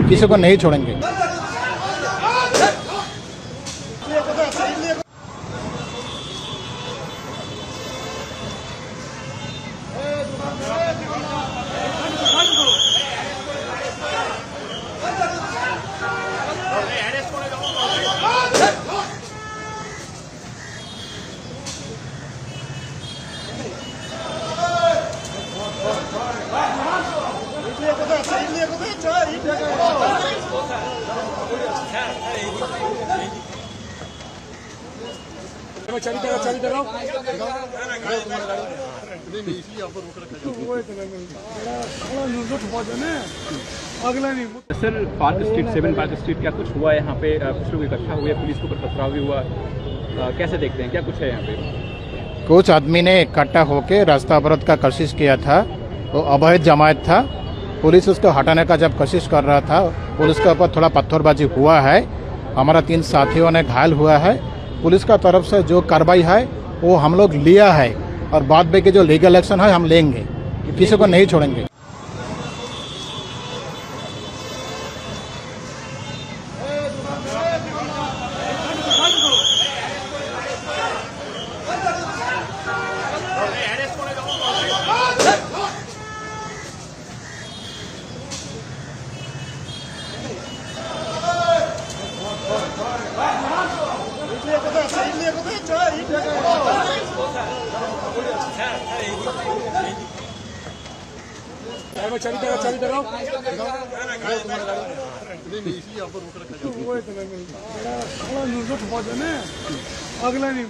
किसी को नहीं छोड़ेंगे। Sir park street 7 park street क्या कुछ हुआ है यहाँ पे? कुछ लोग इकट्ठा हुए, पुलिस के ऊपर पथराव भी हुआ, कैसे देखते हैं, क्या कुछ है यहाँ पे? कुछ आदमी ने इकट्ठा होकर रास्ता अवरोध का कोशिश किया था। वो अवैध जमात था। पुलिस उसको हटाने का जब कोशिश कर रहा था, पुलिस के ऊपर थोड़ा पत्थरबाजी हुआ है। हमारा 3 साथियों ने घायल हुआ है। पुलिस का तरफ से जो कार्रवाई है वो हम लोग लिया है और बाद में के जो लीगल एक्शन है हम लेंगे, किसी को नहीं छोड़ेंगे। अगला नहीं